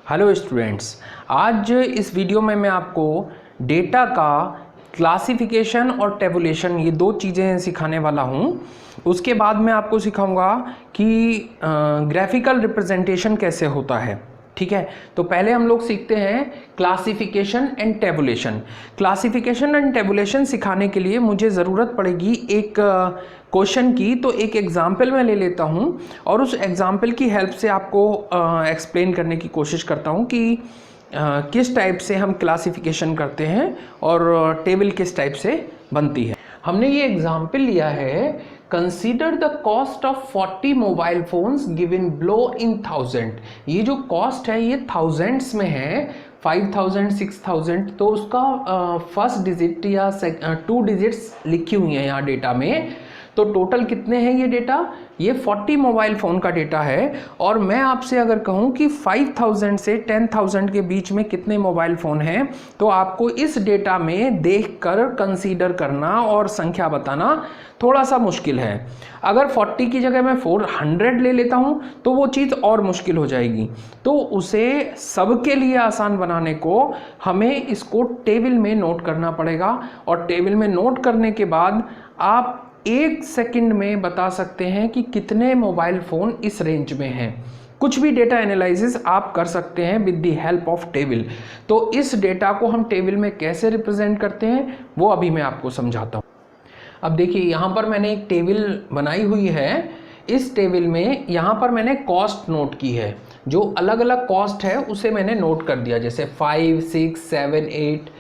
Hello students, आज इस video में मैं आपको डेटा का क्लासिफिकेशन और टेबुलेशन ये दो चीज़ें सिखाने वाला हूँ। उसके बाद मैं आपको सिखाऊंगा कि ग्राफिकल रिप्रेजेंटेशन कैसे होता है। ठीक है, तो पहले हम लोग सीखते हैं classification and tabulation. Classification and tabulation सिखाने के लिए मुझे ज़रूरत पड़ेगी एक क्वेश्चन की। तो एक एग्जाम्पल मैं ले लेता हूँ और उस एग्जाम्पल की हेल्प से आपको एक्सप्लेन करने की कोशिश करता हूँ कि किस टाइप से हम क्लासिफिकेशन करते हैं और टेबल किस टाइप से बनती है। हमने ये एग्जाम्पल लिया है, consider the cost of 40 mobile phones given below in 1000। ये जो कॉस्ट है ये थाउजेंड्स में है, 5000 6000। तो उसका फर्स्ट डिजिट या 2 डिजिट्स लिखी हुई हैं यहाँ डेटा में। तो टोटल कितने हैं ये डेटा? ये 40 मोबाइल फ़ोन का डेटा है। और मैं आपसे अगर कहूँ कि 5000 से 10000 के बीच में कितने मोबाइल फ़ोन हैं, तो आपको इस डेटा में देखकर कंसीडर करना और संख्या बताना थोड़ा सा मुश्किल है। अगर 40 की जगह मैं 400 ले लेता हूँ तो वो चीज़ और मुश्किल हो जाएगी। तो उसे सबके लिए आसान बनाने को हमें इसको टेबल में नोट करना पड़ेगा। और टेबल में नोट करने के बाद आप 1 सेकंड में बता सकते हैं कि कितने मोबाइल फ़ोन इस रेंज में हैं। कुछ भी डेटा एनालिसिस आप कर सकते हैं with the help of table. तो इस डेटा को हम टेबल में कैसे रिप्रेजेंट करते हैं वो अभी मैं आपको समझाता हूँ। अब देखिए, यहाँ पर मैंने एक टेबल बनाई हुई है। इस टेबल में यहाँ पर मैंने कॉस्ट नोट की है। जो अलग अलग कॉस्ट है उसे मैंने नोट कर दिया, जैसे 5, 6, 7, 8।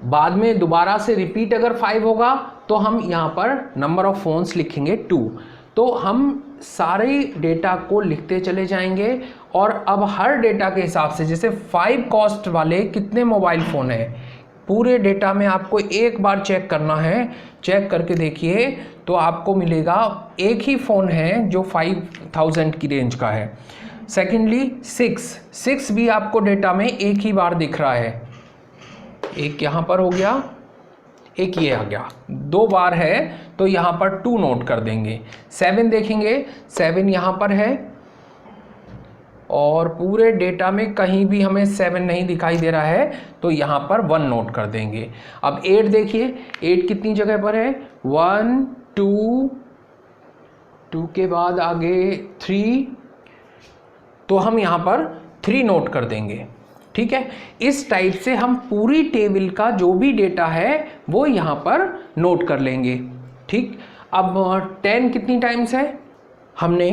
बाद में दोबारा से रिपीट अगर 5 होगा तो हम यहाँ पर नंबर ऑफ फोन्स लिखेंगे 2। तो हम सारे डेटा को लिखते चले जाएंगे और अब हर डेटा के हिसाब से, जैसे 5 कॉस्ट वाले कितने मोबाइल फ़ोन हैं, पूरे डेटा में आपको एक बार चेक करना है। चेक करके देखिए तो आपको मिलेगा एक ही फ़ोन है जो 5000 की रेंज का है। सेकेंडली 6 भी आपको डेटा में एक ही बार दिख रहा है। एक यहाँ पर हो गया, एक ये आ गया, 2 बार है तो यहाँ पर 2 नोट कर देंगे। 7 देखेंगे, 7 यहाँ पर है और पूरे डेटा में कहीं भी हमें 7 नहीं दिखाई दे रहा है तो यहाँ पर 1 नोट कर देंगे। अब 8 देखिए, 8 कितनी जगह पर है? 1 2 के बाद आगे 3, तो हम यहाँ पर 3 नोट कर देंगे। ठीक है, इस टाइप से हम पूरी टेबल का जो भी डेटा है वो यहाँ पर नोट कर लेंगे। ठीक, अब 10 कितनी टाइम्स है? हमने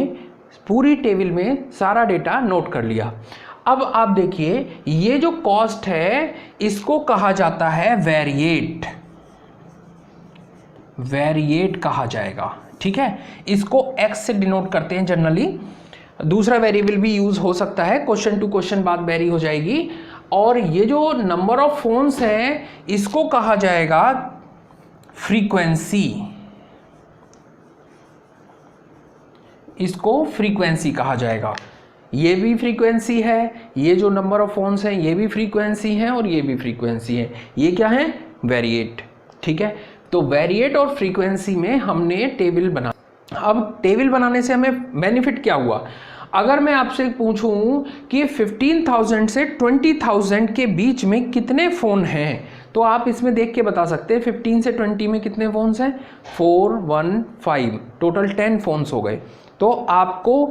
पूरी टेबल में सारा डेटा नोट कर लिया। अब आप देखिए, ये जो कॉस्ट है इसको कहा जाता है वेरिएट। वेरिएट कहा जाएगा। ठीक है, इसको x से डिनोट करते हैं जनरली। दूसरा वेरिएबल भी यूज हो सकता है, क्वेश्चन टू क्वेश्चन बात वेरी हो जाएगी। और ये जो नंबर ऑफ फोन्स हैं इसको कहा जाएगा फ्रीक्वेंसी। इसको फ्रीक्वेंसी कहा जाएगा। ये भी फ्रीक्वेंसी है, ये जो नंबर ऑफ फोन्स हैं ये भी फ्रीक्वेंसी है और ये भी फ्रीक्वेंसी है। ये क्या है? वेरिएट। ठीक है, तो वेरिएट और फ्रीक्वेंसी में हमने टेबल बना। अब टेबल बनाने से हमें बेनिफिट क्या हुआ? अगर मैं आपसे पूछूं कि 15,000 से 20,000 के बीच में कितने फ़ोन हैं, तो आप इसमें देख के बता सकते हैं 15 से 20 में कितने फ़ोन्स हैं? 4, 1, 5, टोटल 10 फ़ोन्स हो गए। तो आपको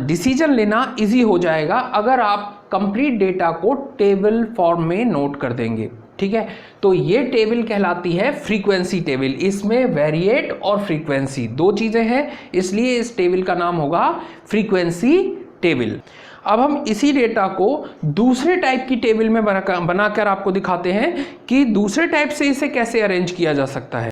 डिसीजन लेना इजी हो जाएगा अगर आप कंप्लीट डेटा को टेबल फॉर्म में नोट कर देंगे। ठीक है, तो ये टेबल कहलाती है फ्रीक्वेंसी टेबल। इसमें वेरिएट और फ्रीक्वेंसी दो चीज़ें हैं, इसलिए इस टेबल का नाम होगा फ्रीक्वेंसी टेबल। अब हम इसी डेटा को दूसरे टाइप की टेबल में बनाकर आपको दिखाते हैं कि दूसरे टाइप से इसे कैसे अरेंज किया जा सकता है।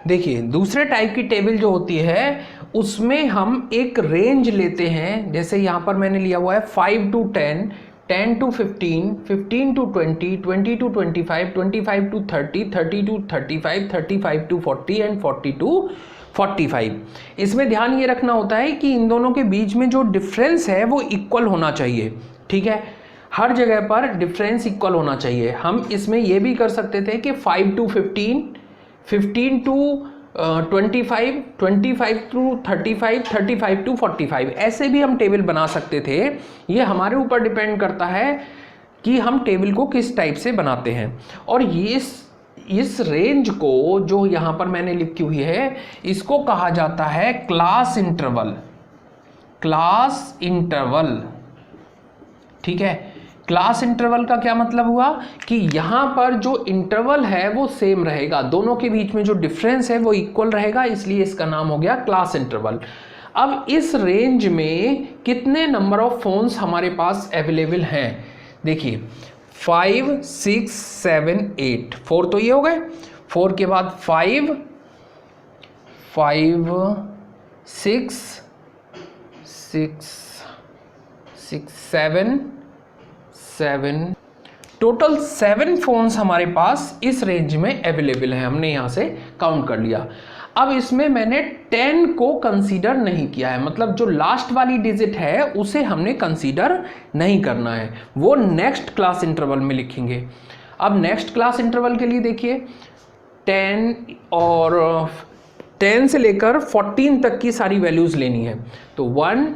देखिए, दूसरे टाइप की टेबल जो होती है उसमें हम एक रेंज लेते हैं। जैसे यहाँ पर मैंने लिया हुआ है 5 to 10, 10 to 15, 15 to 20, 20 to 25, 25 to 30, 30 to 35, 35 to 40 and 40 to 45। इसमें ध्यान ये रखना होता है कि इन दोनों के बीच में जो डिफरेंस है वो इक्वल होना चाहिए। ठीक है, हर जगह पर डिफरेंस इक्वल होना चाहिए। हम इसमें ये भी कर सकते थे कि 5 to 15, 15 to 25, 25 टू 35, 35 टू 45, ऐसे भी हम टेबल बना सकते थे। ये हमारे ऊपर डिपेंड करता है कि हम टेबल को किस टाइप से बनाते हैं। और इस रेंज को जो यहाँ पर मैंने लिखी हुई है, इसको कहा जाता है क्लास इंटरवल। क्लास इंटरवल, ठीक है। क्लास इंटरवल का क्या मतलब हुआ कि यहाँ पर जो इंटरवल है वो सेम रहेगा, दोनों के बीच में जो डिफरेंस है वो इक्वल रहेगा, इसलिए इसका नाम हो गया क्लास इंटरवल। अब इस रेंज में कितने नंबर ऑफ फोन्स हमारे पास अवेलेबल हैं, देखिए 5, 6, 7, 8, 4 तो ये हो गए, 4 के बाद 5, 6, 7, टोटल 7 फोन्स हमारे पास इस रेंज में अवेलेबल हैं, हमने यहाँ से काउंट कर लिया। अब इसमें मैंने 10 को कंसीडर नहीं किया है, मतलब जो लास्ट वाली डिजिट है उसे हमने कंसीडर नहीं करना है, वो नेक्स्ट क्लास इंटरवल में लिखेंगे। अब नेक्स्ट क्लास इंटरवल के लिए देखिए 10 और 10 से लेकर 14 तक की सारी वैल्यूज़ लेनी है, तो 1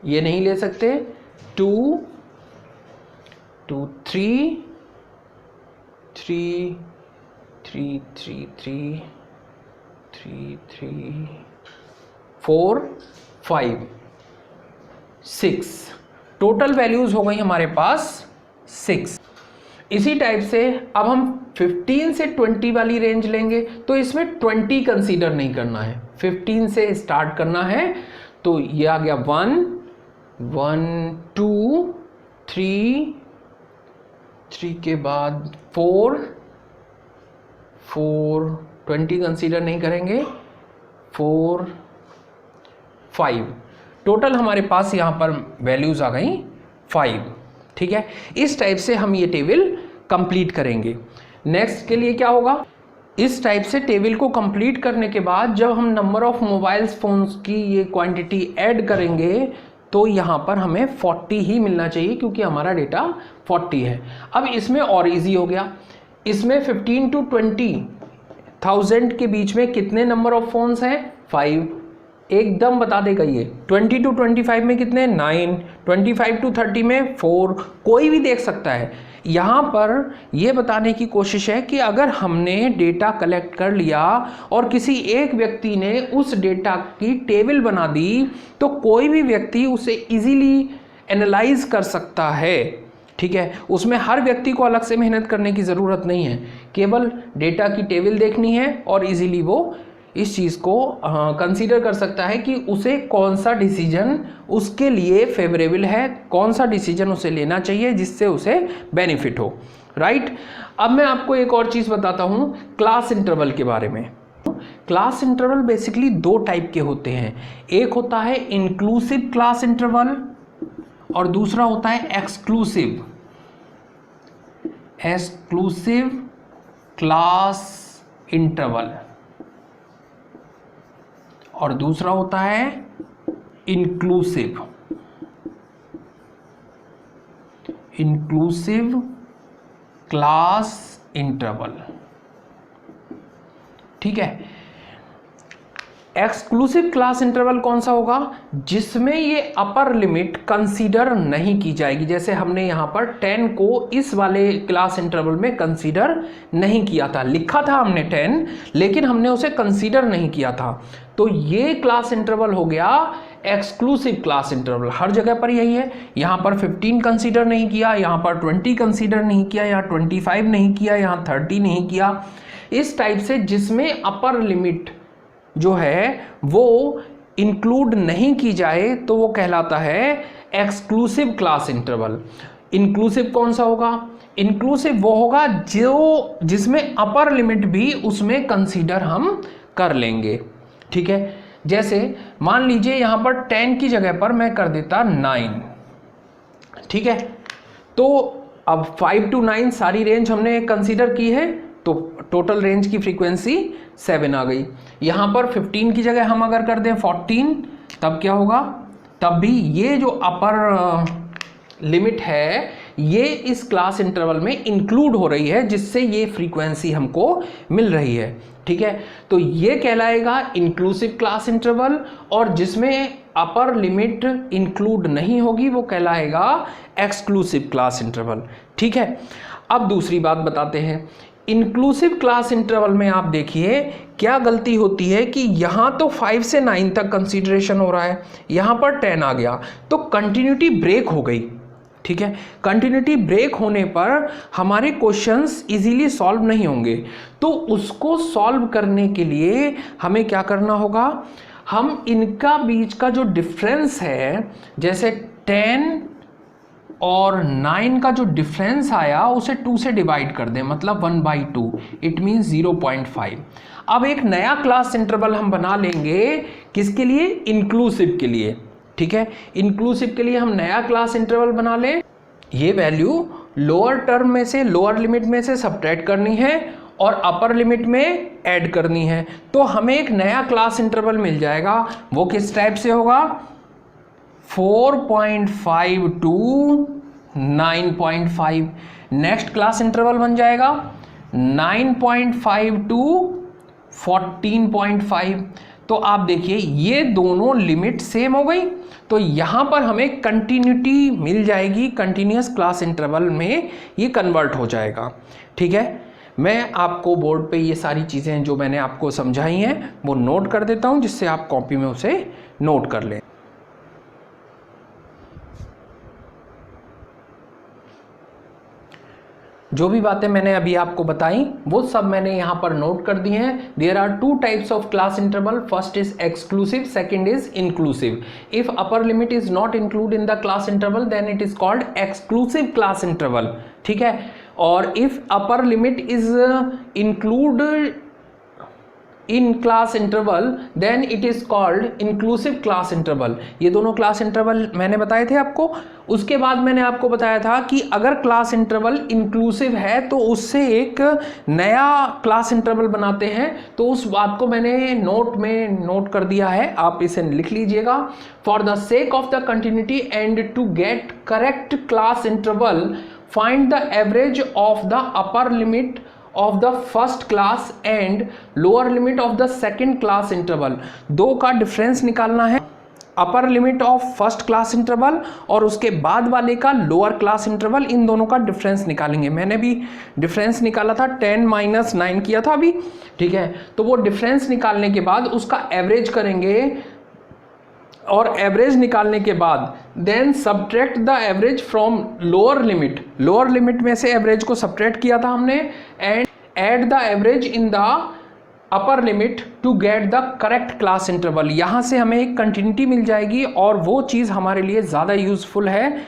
ये नहीं ले सकते, 2, 3, 3, 4, 5, 6, टोटल वैल्यूज हो गई हमारे पास 6। इसी टाइप से अब हम 15 से 20 वाली रेंज लेंगे, तो इसमें 20 कंसीडर नहीं करना है, 15 से स्टार्ट करना है। तो ये आ गया 1, 2, 3 के बाद 4, 20 कंसीडर नहीं करेंगे, 4, 5, टोटल हमारे पास यहाँ पर वैल्यूज़ आ गई 5, ठीक है। इस टाइप से हम ये टेबल कंप्लीट करेंगे। नेक्स्ट के लिए क्या होगा, इस टाइप से टेबल को कंप्लीट करने के बाद जब हम नंबर ऑफ मोबाइल फ़ोन्स की ये क्वांटिटी ऐड करेंगे तो यहाँ पर हमें 40 ही मिलना चाहिए, क्योंकि हमारा डेटा 40 है। अब इसमें और इजी हो गया, इसमें 15 टू 20,000 के बीच में कितने नंबर ऑफ फोन्स हैं, 5, एकदम बता देगा ये। 20 टू 25 में कितने, 9, 25 टू 30 में 4, कोई भी देख सकता है। यहाँ पर ये बताने की कोशिश है कि अगर हमने डेटा कलेक्ट कर लिया और किसी एक व्यक्ति ने उस डेटा की टेबल बना दी, तो कोई भी व्यक्ति उसे इजीली एनालाइज कर सकता है, ठीक है। उसमें हर व्यक्ति को अलग से मेहनत करने की ज़रूरत नहीं है, केवल डेटा की टेबल देखनी है और इजीली वो इस चीज़ को कंसीडर कर सकता है कि उसे कौन सा डिसीजन उसके लिए फेवरेबल है, कौन सा डिसीजन उसे लेना चाहिए जिससे उसे बेनिफिट हो, राइट। अब मैं आपको एक और चीज़ बताता हूँ क्लास इंटरवल के बारे में। क्लास इंटरवल बेसिकली 2 टाइप के होते हैं, एक होता है इंक्लूसिव क्लास इंटरवल और दूसरा होता है एक्सक्लूसिव क्लास इंटरवल, और दूसरा होता है इंक्लूसिव क्लास इंटरवल, ठीक है। एक्सक्लूसिव क्लास इंटरवल कौन सा होगा, जिसमें ये अपर लिमिट कंसीडर नहीं की जाएगी। जैसे हमने यहाँ पर 10 को इस वाले क्लास इंटरवल में कंसीडर नहीं किया था, लिखा था हमने 10 लेकिन हमने उसे कंसीडर नहीं किया था, तो ये क्लास इंटरवल हो गया एक्सक्लूसिव क्लास इंटरवल। हर जगह पर यही है, यहाँ पर 15 कंसीडर नहीं किया, यहाँ पर 20 कंसीडर नहीं किया, यहाँ 25 नहीं किया, यहाँ 30 नहीं किया, इस टाइप से जिसमें अपर लिमिट जो है वो इंक्लूड नहीं की जाए तो वो कहलाता है एक्सक्लूसिव क्लास इंटरवल। इंक्लूसिव कौन सा होगा, इंक्लूसिव वो होगा जो जिसमें अपर लिमिट भी उसमें कंसीडर हम कर लेंगे, ठीक है। जैसे मान लीजिए यहाँ पर 10 की जगह पर मैं कर देता 9, ठीक है। तो अब 5 to 9 सारी रेंज हमने कंसीडर की है, तो टोटल रेंज की फ्रीक्वेंसी 7 आ गई। यहाँ पर 15 की जगह हम अगर कर दें 14, तब क्या होगा, तब भी ये जो अपर लिमिट है ये इस क्लास इंटरवल में इंक्लूड हो रही है, जिससे ये फ्रीक्वेंसी हमको मिल रही है। ठीक है, तो ये कहलाएगा इंक्लूसिव क्लास इंटरवल, और जिसमें अपर लिमिट इंक्लूड नहीं होगी वो कहलाएगा एक्सक्लूसिव क्लास इंटरवल। ठीक है, अब दूसरी बात बताते हैं। इंक्लूसिव क्लास इंटरवल में आप देखिए क्या गलती होती है कि यहाँ तो 5 से 9 तक कंसीडरेशन हो रहा है, यहाँ पर 10 आ गया, तो कंटिन्यूटी ब्रेक हो गई। ठीक है, कंटिन्यूटी ब्रेक होने पर हमारे क्वेश्चंस इजीली सॉल्व नहीं होंगे। तो उसको सॉल्व करने के लिए हमें क्या करना होगा, हम इनका बीच का जो डिफरेंस है, जैसे 10 और 9 का जो डिफरेंस आया उसे 2 से डिवाइड कर दें, मतलब 1/2, इट मीन्स 0.5। अब एक नया क्लास इंटरवल हम बना लेंगे, किसके लिए, इंक्लूसिव के लिए। ठीक है, इंक्लूसिव के लिए हम नया क्लास इंटरवल बना लें। ये वैल्यू लोअर टर्म में से, लोअर लिमिट में से सब्ट्रैक्ट करनी है और अपर लिमिट में ऐड करनी है, तो हमें एक नया क्लास इंटरवल मिल जाएगा। वो किस टाइप से होगा, 4.5 to 9.5। नेक्स्ट क्लास इंटरवल बन जाएगा 9.5 to 14.5। तो आप देखिए ये दोनों लिमिट सेम हो गई, तो यहाँ पर हमें कंटिन्यूटी मिल जाएगी, कंटिन्यूअस क्लास इंटरवल में ये कन्वर्ट हो जाएगा। ठीक है, मैं आपको बोर्ड पे ये सारी चीज़ें जो मैंने आपको समझाई हैं वो नोट कर देता हूँ, जिससे आप कॉपी में उसे नोट कर लें। जो भी बातें मैंने अभी आपको बताई वो सब मैंने यहाँ पर नोट कर दी हैं। There are 2 types of class interval, first is exclusive, second is inclusive. If upper limit is not include in the class interval then it is called exclusive class interval. ठीक है, और if upper limit is include in class interval then it is called inclusive class interval. ये दोनों class interval मैंने बताए थे आपको। उसके बाद मैंने आपको बताया था कि अगर क्लास इंटरवल इंक्लूसिव है तो उससे एक नया क्लास इंटरवल बनाते हैं, तो उस बात को मैंने नोट में नोट कर दिया है, आप इसे लिख लीजिएगा। For the sake of the continuity and to get correct class interval find the average of the upper limit of the first class and lower limit of the second class interval। दो का difference निकालना है, upper limit of first class interval और उसके बाद वाले का lower class interval, इन दोनों का डिफरेंस निकालेंगे। मैंने भी डिफरेंस निकाला था, 10 - 9 किया था अभी। ठीक है, तो वो डिफरेंस निकालने के बाद उसका एवरेज करेंगे, और एवरेज निकालने के बाद then subtract the average from lower limit. Lower limit में से एवरेज को सब्ट्रैक्ट किया था हमने, and add the average in the upper limit to get the correct class interval. यहाँ से हमें एक कंटिन्यूटी मिल जाएगी, और वो चीज़ हमारे लिए ज़्यादा यूज़फुल है।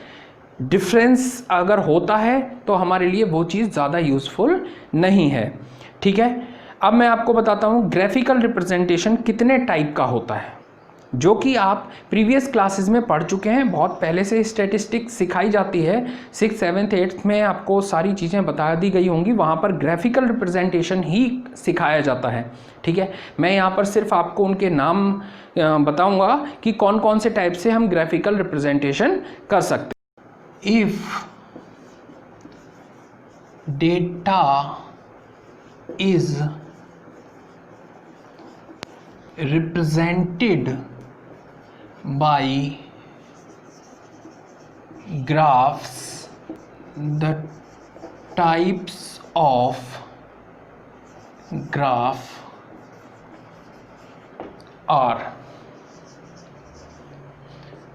डिफरेंस अगर होता है तो हमारे लिए वो चीज़ ज़्यादा यूज़फुल नहीं है। ठीक है, अब मैं आपको बताता हूँ ग्राफिकल रिप्रेजेंटेशन कितने टाइप का होता है, जो कि आप प्रीवियस क्लासेस में पढ़ चुके हैं। बहुत पहले से स्टैटिस्टिक्स सिखाई जाती है, 6th 7th 8th में आपको सारी चीज़ें बता दी गई होंगी, वहाँ पर ग्राफिकल रिप्रेजेंटेशन ही सिखाया जाता है। ठीक है, मैं यहाँ पर सिर्फ आपको उनके नाम बताऊँगा कि कौन कौन से टाइप से हम ग्राफिकल रिप्रेजेंटेशन कर सकते हैं। If data is represented by graphs, the types of graph are।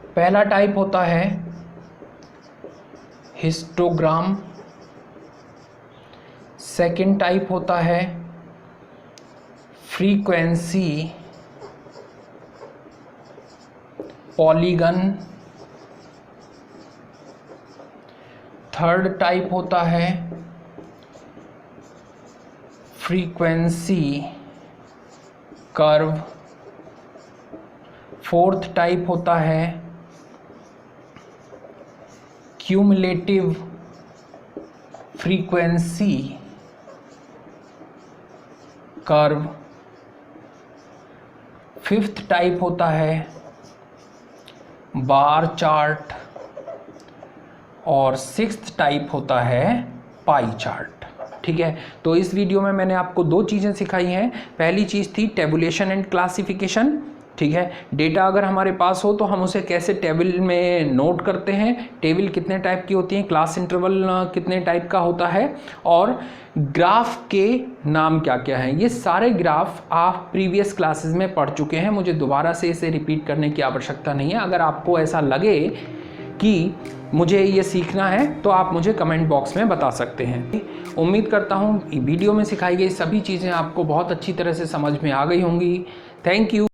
पहला टाइप होता है हिस्टोग्राम, सेकंड टाइप होता है फ्रीक्वेंसी पॉलीगन, थर्ड टाइप होता है फ्रीक्वेंसी कर्व, फोर्थ टाइप होता है cumulative frequency curve, fifth type होता है बार चार्ट, और सिक्स्थ टाइप होता है पाई चार्ट। ठीक है, तो इस वीडियो में मैंने आपको दो चीज़ें सिखाई हैं। पहली चीज़ थी टेबुलेशन एंड क्लासिफिकेशन। ठीक है, डेटा अगर हमारे पास हो तो हम उसे कैसे टेबल में नोट करते हैं, टेबल कितने टाइप की होती हैं, क्लास इंटरवल कितने टाइप का होता है, और ग्राफ के नाम क्या क्या हैं। ये सारे ग्राफ आप प्रीवियस क्लासेस में पढ़ चुके हैं, मुझे दोबारा से इसे रिपीट करने की आवश्यकता नहीं है। अगर आपको ऐसा लगे कि मुझे ये सीखना है तो आप मुझे कमेंट बॉक्स में बता सकते हैं। उम्मीद करता हूँ वीडियो में सिखाई गई सभी चीज़ें आपको बहुत अच्छी तरह से समझ में आ गई होंगी। Thank you.